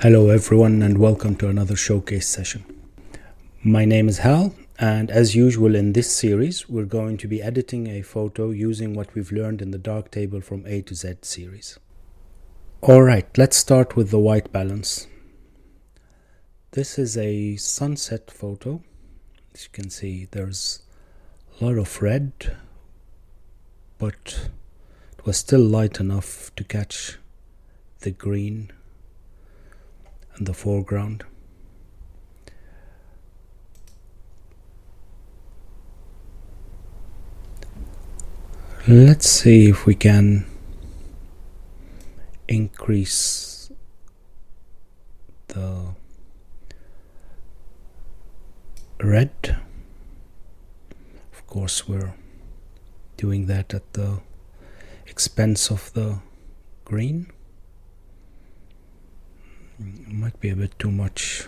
Hello everyone and welcome to another showcase session. My name is Hal, and as usual in this series we're going to be editing a photo using what we've learned in the Darktable from A to Z series. Alright, let's start with the white balance. This is a sunset photo. As you can see, there's a lot of red, but it was still light enough to catch the green and the foreground. Let's see if we can increase the red. Of course, we're doing that at the expense of the green. It might be a bit too much.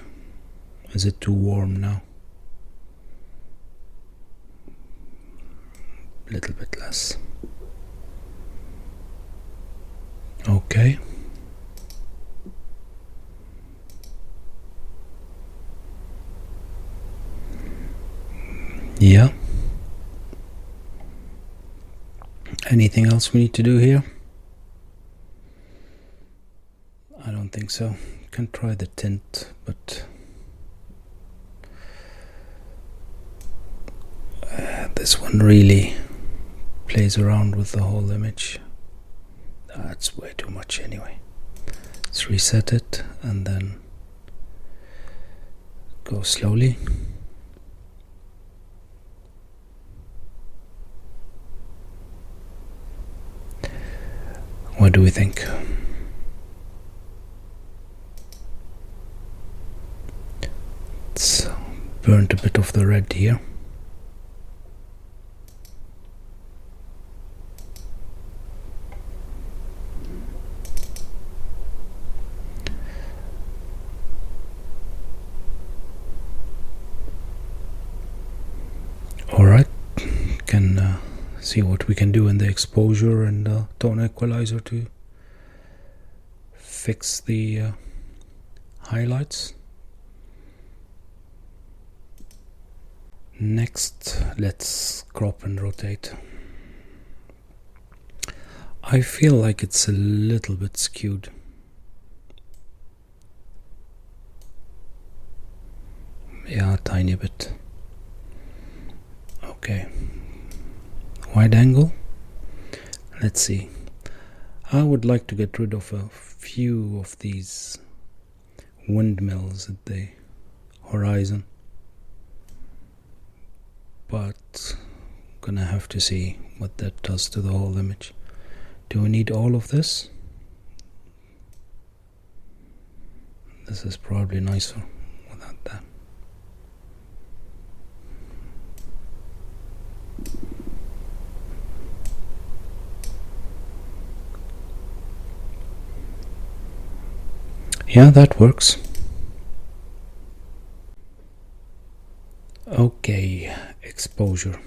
Is it too warm now? A little bit less. Okay. Yeah. Anything else we need to do here? I don't think so. Can try the tint, but this one really plays around with the whole image. That's way too much anyway. Let's reset it and then go slowly. What do we think? It's burnt a bit of the red here. Alright, can see what we can do in the exposure and the tone equalizer to fix the highlights. Next, let's crop and rotate. I feel like it's a little bit skewed. Yeah, a tiny bit. Okay. Wide angle. Let's see. I would like to get rid of a few of these windmills at the horizon, but I'm gonna have to see what that does to the whole image. Do we need all of this? This is probably nicer without that. Yeah, that works. Okay, exposure.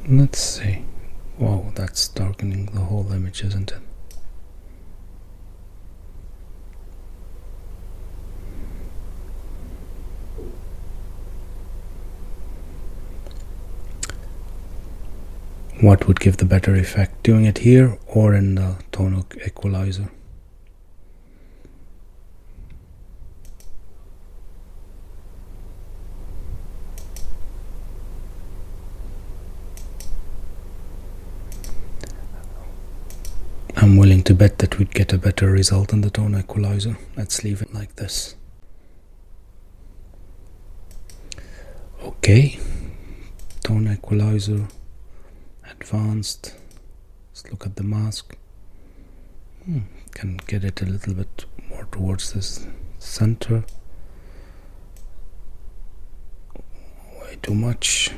Let's see. Wow, that's darkening the whole image, isn't it? What would give the better effect? Doing it here or in the tone equalizer? I'm willing to bet that we'd get a better result in the tone equalizer. Let's leave it like this. Okay, tone equalizer, advanced. Let's look at the mask. Can get it a little bit more towards this center. Way too much.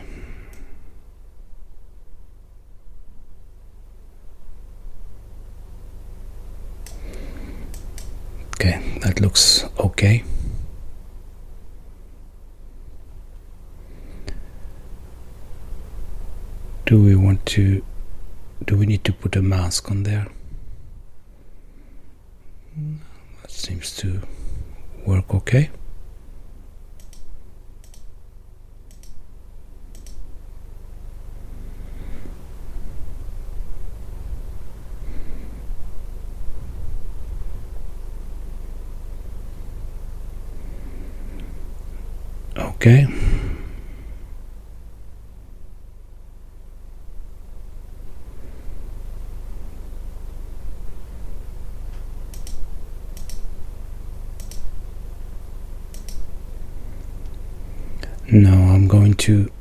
Okay, that looks okay. Do we need to put a mask on there? That seems to work okay. Okay. Now I'm going to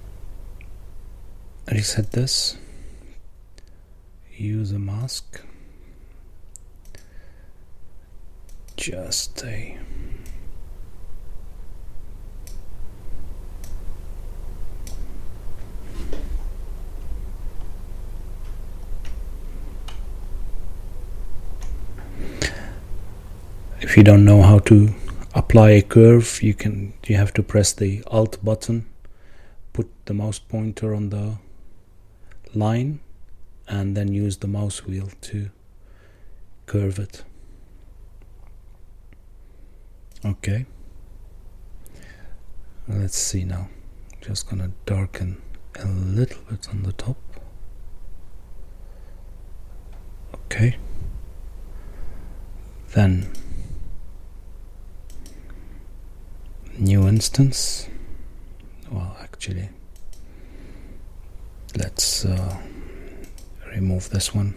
reset this, use a mask, just a if you don't know how to apply a curve, you have to press the Alt button, put the mouse pointer on the line, and then use the mouse wheel to curve it. Okay, let's see now. Just gonna darken a little bit on the top. Okay, then new instance. Well, actually, let's remove this one.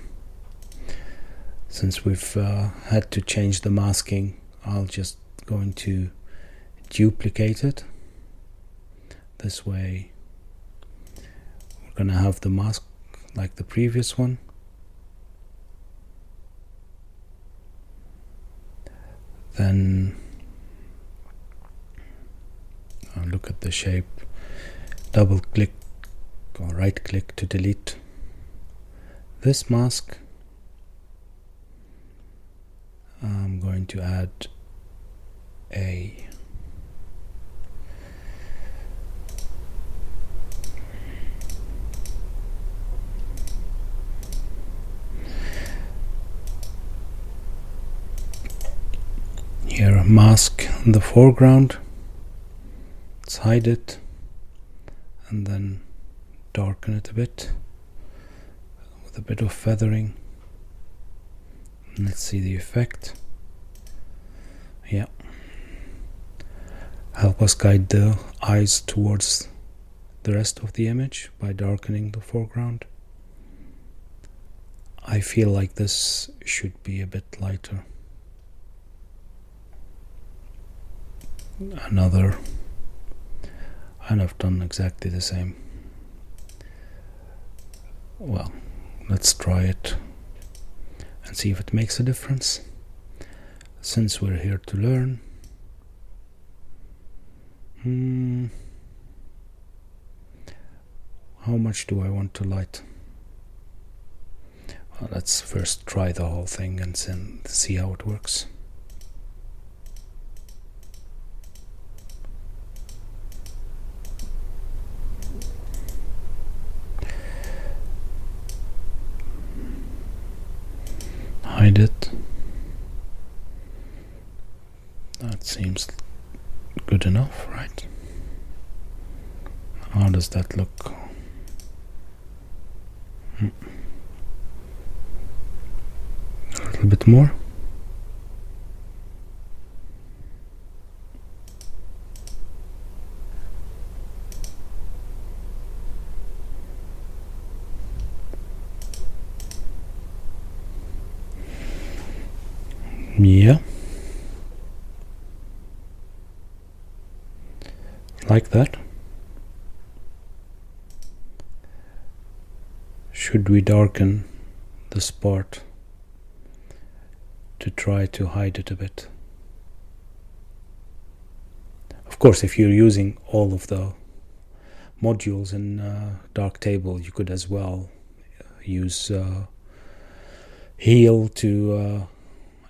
Since we've had to change the masking, I'll just going to duplicate it. This way we're gonna have the mask like the previous one. Then look at the shape, double click or right click to delete this mask. I'm going to add a here mask in the foreground. Let's hide it and then darken it a bit with a bit of feathering. Let's see the effect. Yeah, help us guide the eyes towards the rest of the image by darkening the foreground. I feel like this should be a bit lighter. Another, and I've done exactly the same. Well, let's try it and see if it makes a difference. Since we're here to learn, how much do I want to light? Well, let's first try the whole thing and then see how it works. Hide it. That seems good enough, right? How does that look? A little bit more. Yeah, like that. Should we darken this part to try to hide it a bit? Of course, if you're using all of the modules in Darktable, you could as well use heal to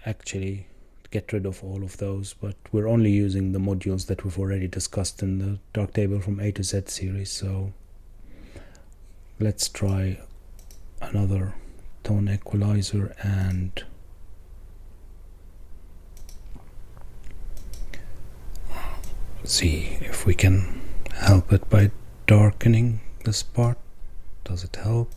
actually get rid of all of those, but we're only using the modules that we've already discussed in the Darktable from A to Z series, so Let's try another tone equalizer and see if we can help it by darkening this part. Does it help?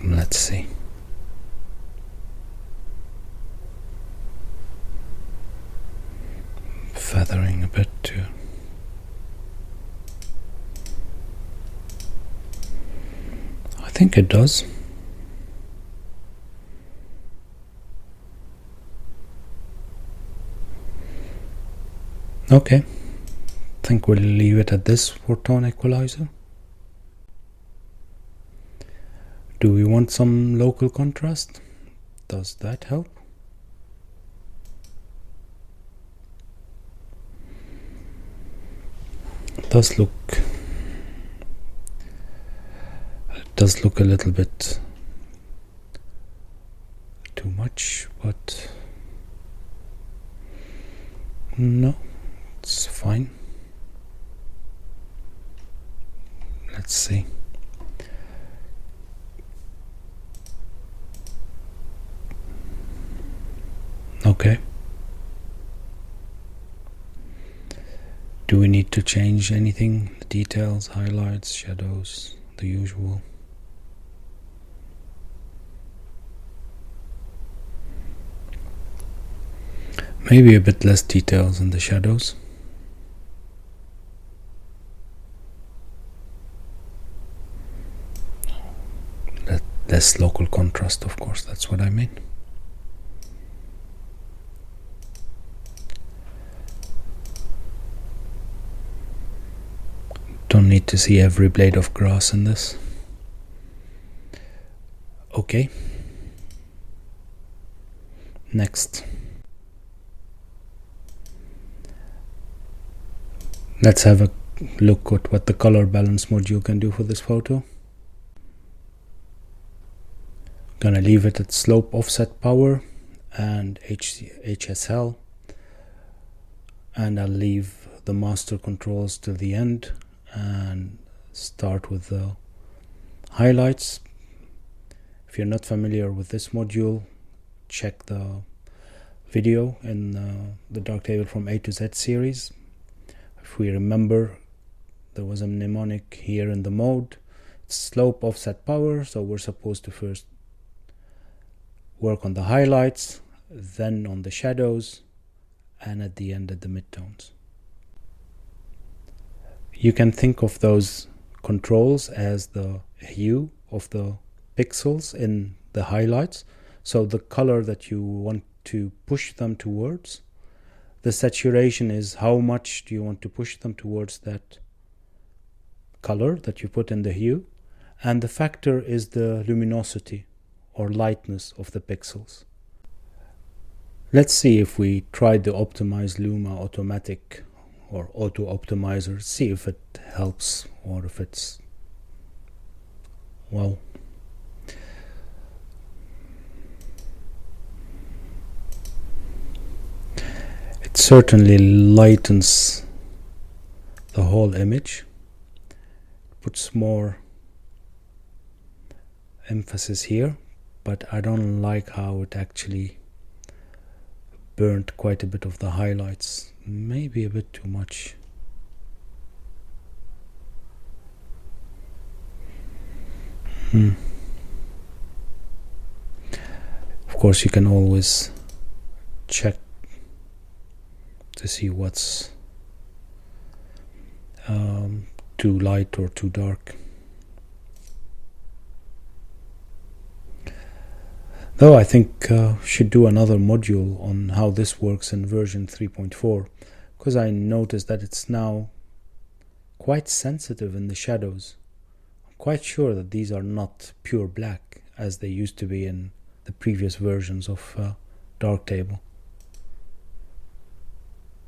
Let's see. Feathering a bit too. I think it does. Okay, I think we'll leave it at this for tone equalizer. Do we want some local contrast? Does that help? It does look a little bit too much, but no, it's fine. Let's see. Okay. Do we need to change anything? The details, highlights, shadows, the usual. Maybe a bit less details in the shadows. Less local contrast, of course, that's what I mean. Don't need to see every blade of grass in this. Okay. Next. Let's have a look at what the color balance module can do for this photo. Gonna leave it at slope offset power and HSL, and I'll leave the master controls till the end and start with the highlights. If you're not familiar with this module, check the video in the Darktable from A to Z series. If we remember, there was a mnemonic here in the mode. It's slope offset power, so we're supposed to first work on the highlights, then on the shadows, and at the end at the midtones. You can think of those controls as the hue of the pixels in the highlights. So the color that you want to push them towards. The saturation is how much do you want to push them towards that color that you put in the hue. And the factor is the luminosity or lightness of the pixels. Let's see if we try the optimize Luma automatic or auto optimizer, see if it helps or if it's, well, it certainly lightens the whole image, puts more emphasis here, but I don't like how it actually burnt quite a bit of the highlights, maybe a bit too much. Of course, you can always check to see what's too light or too dark. Though I think should do another module on how this works in version 3.4, because I noticed that it's now quite sensitive in the shadows. I'm quite sure that these are not pure black as they used to be in the previous versions of Darktable.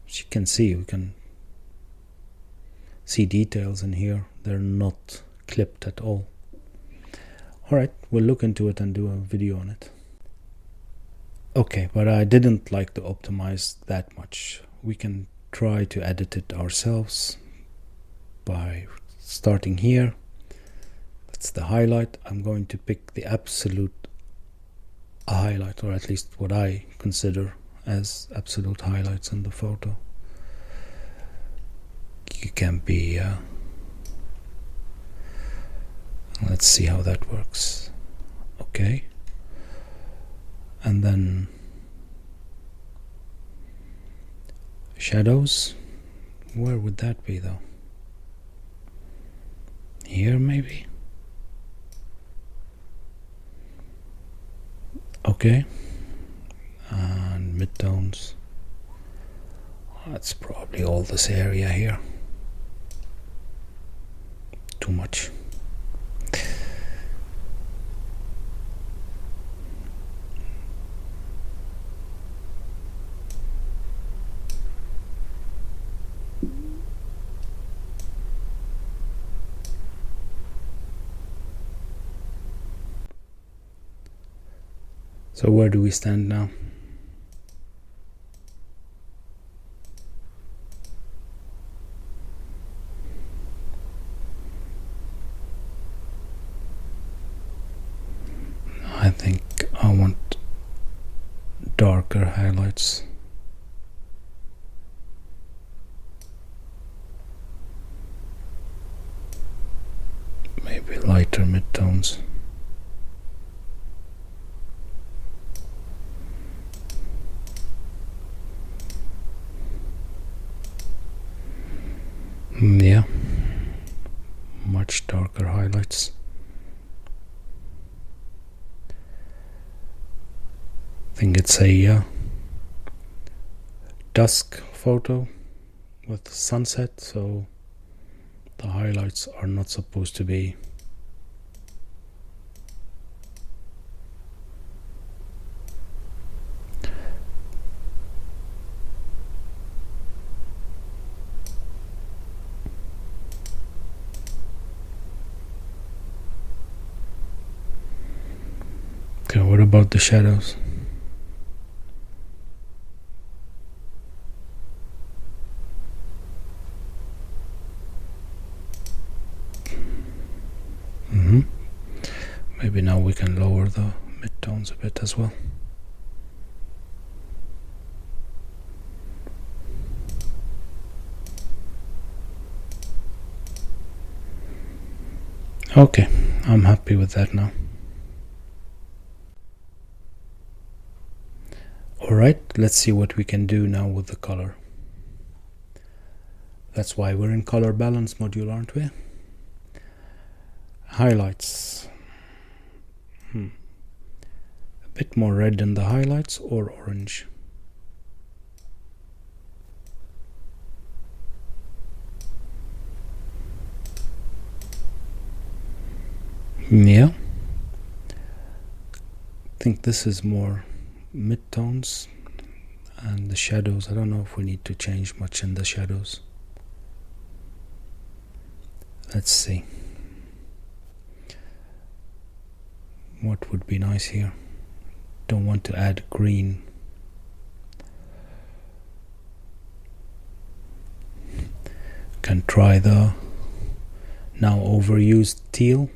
As you can see, we can see details in here. They're not clipped at all. Alright, we'll look into it and do a video on it. Okay, but I didn't like to optimize that much. We can try to edit it ourselves by starting here. That's the highlight. I'm going to pick the absolute highlight, or at least what I consider as absolute highlights in the photo. You can be let's see how that works. Okay, and then shadows, where would that be though? Here maybe? Okay, and midtones, that's probably all this area here. Too much. So where do we stand now? I think I want darker highlights. Maybe lighter midtones. Yeah, much darker highlights. I think it's a dusk photo with sunset, so the highlights are not supposed to be okay. What about the shadows? Maybe now we can lower the midtones a bit as well. Okay, I'm happy with that now. Alright, let's see what we can do now with the color. That's why we're in color balance module, aren't we? Highlights. A bit more red in the highlights, or orange. Yeah. I think this is more midtones, and the shadows, I don't know if we need to change much in the shadows. Let's see. What would be nice here? Don't want to add green. Can try the now overused teal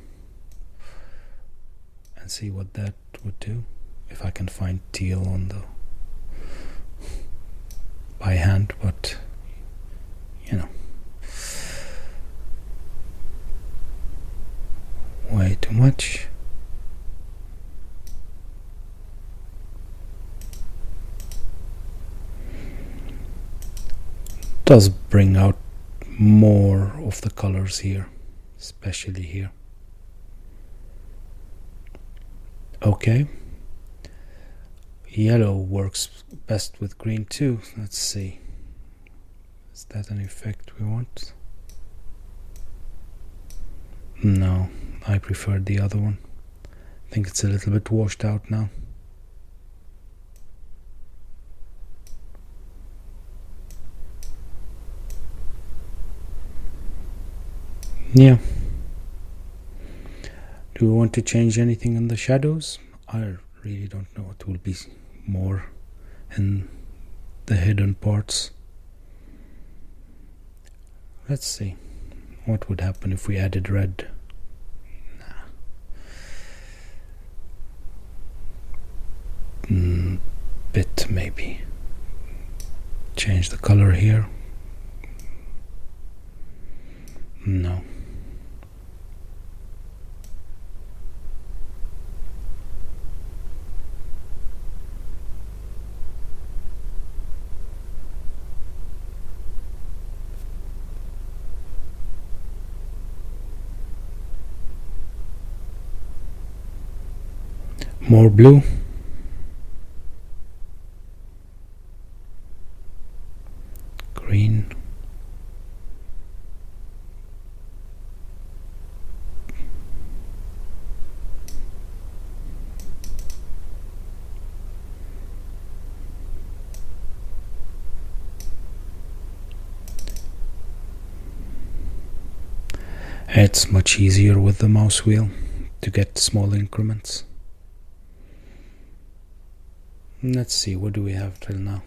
and see what that would do. If I can find teal on the by hand, but you know, way too much. Does bring out more of the colors here, especially here. Okay, yellow works best with green too. Let's see, is that an effect we want? No, I prefer the other one. I think it's a little bit washed out now. Yeah. Do we want to change anything in the shadows? I really don't know. It will be more in the hidden parts. Let's see what would happen if we added red. Bit maybe. Change the color here. No. More blue. Green. It's much easier with the mouse wheel to get small increments. Let's see, what do we have till now?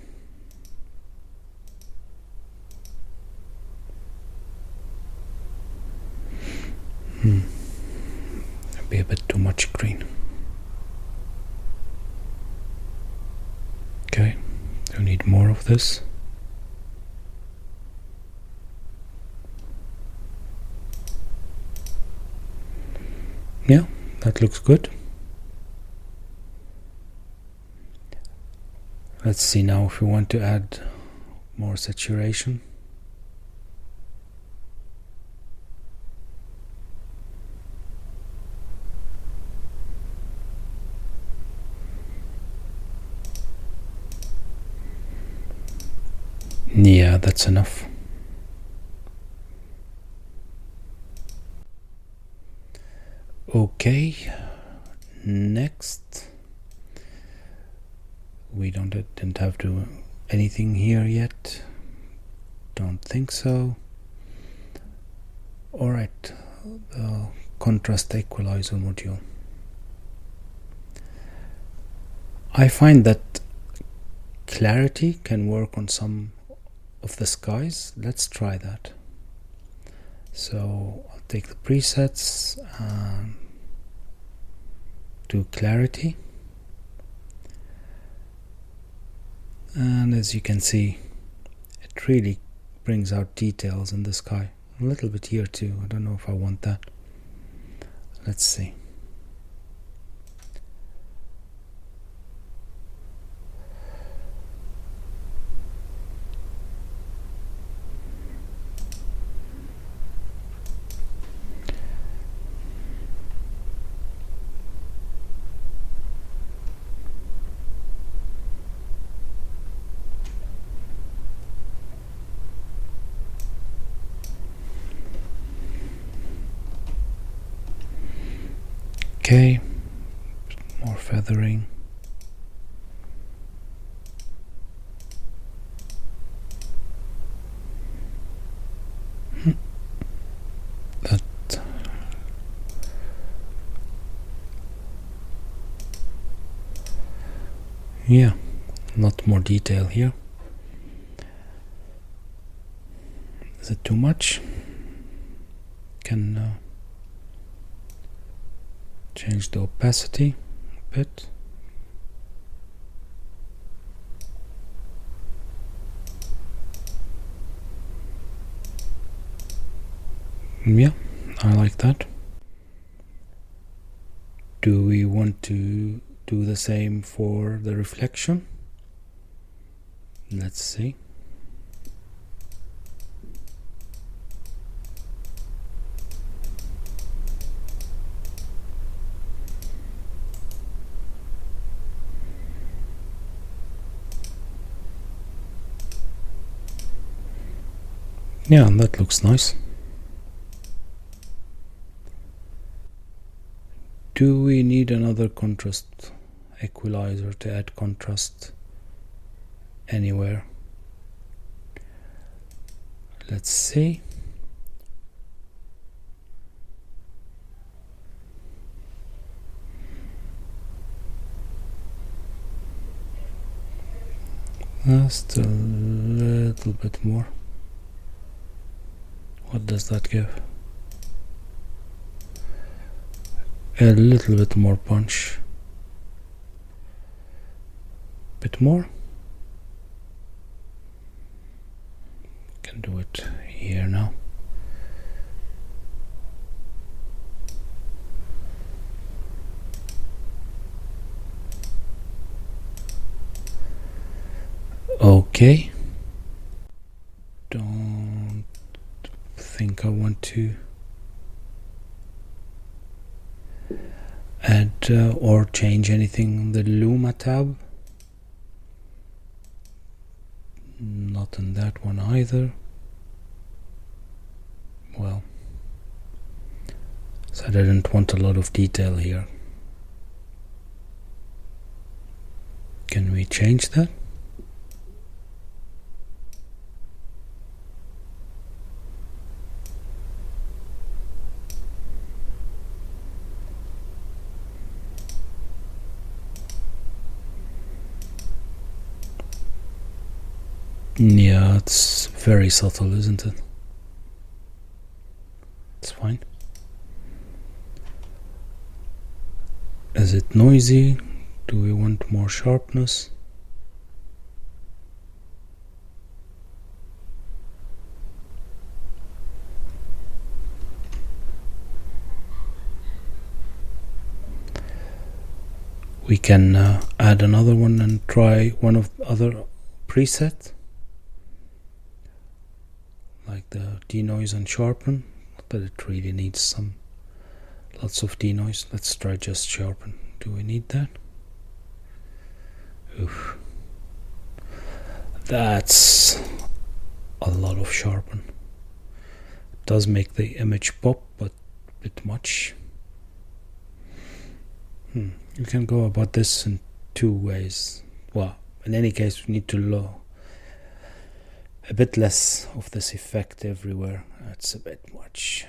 Maybe a bit too much green. Okay, we need more of this. Yeah, that looks good. Let's see now if we want to add more saturation. Yeah, that's enough. Okay, next. We didn't have to anything here yet. Don't think so. Alright, the contrast equalizer module. I find that clarity can work on some of the skies. Let's try that. So I'll take the presets and do clarity. And as you can see, it really brings out details in the sky. A little bit here too. I don't know if I want that. Let's see. Okay, more feathering. That yeah, a lot more detail here. Is it too much? Can change the opacity a bit. Yeah, I like that. Do we want to do the same for the reflection? Let's see. Yeah, that looks nice. Do we need another contrast equalizer to add contrast anywhere? Let's see. Just a little bit more. What does that give? A little bit more punch. Bit more. Can do it here now. Okay. Don't think I want to add or change anything on the Luma tab. Not in that one either. Well, so I didn't want a lot of detail here. Can we change that? Yeah, it's very subtle, isn't it? It's fine. Is it noisy? Do we want more sharpness? We can add another one and try one of the other preset, like the denoise and sharpen. Not that it really needs lots of denoise. Let's try just sharpen. Do we need that? Oof. That's a lot of sharpen. It does make the image pop, but a bit much. You can go about this in two ways. Well, in any case, we need to lower a bit less of this effect everywhere. That's a bit much.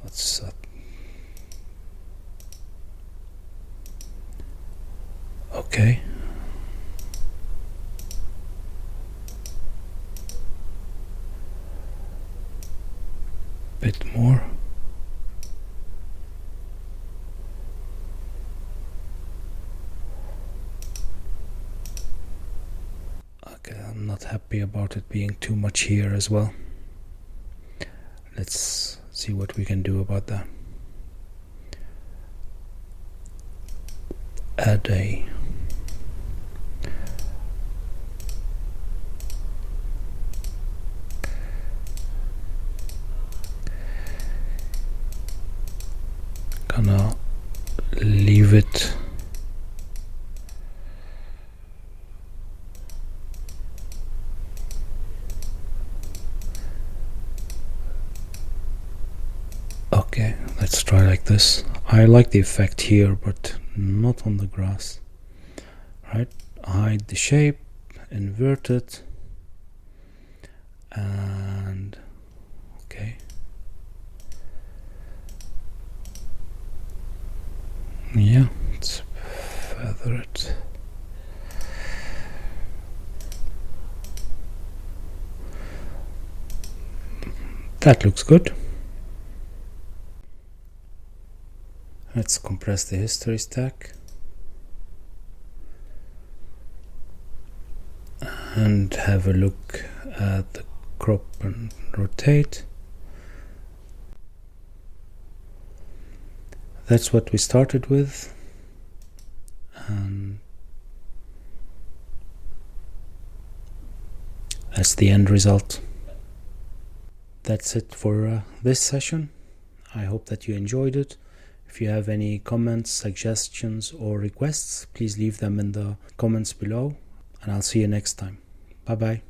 Let's okay. Bit more. Okay, I'm not happy about it being too much here as well. Let's see what we can do about that. Add a gonna leave it okay. Let's try like this. I like the effect here, but not on the grass. Right, hide the shape, invert it, and okay. Yeah, let's feather it. That looks good. Let's compress the history stack and have a look at the crop and rotate. That's what we started with, and that's the end result. That's it for this session. I hope that you enjoyed it. If you have any comments, suggestions, or requests, please leave them in the comments below, and I'll see you next time. Bye bye.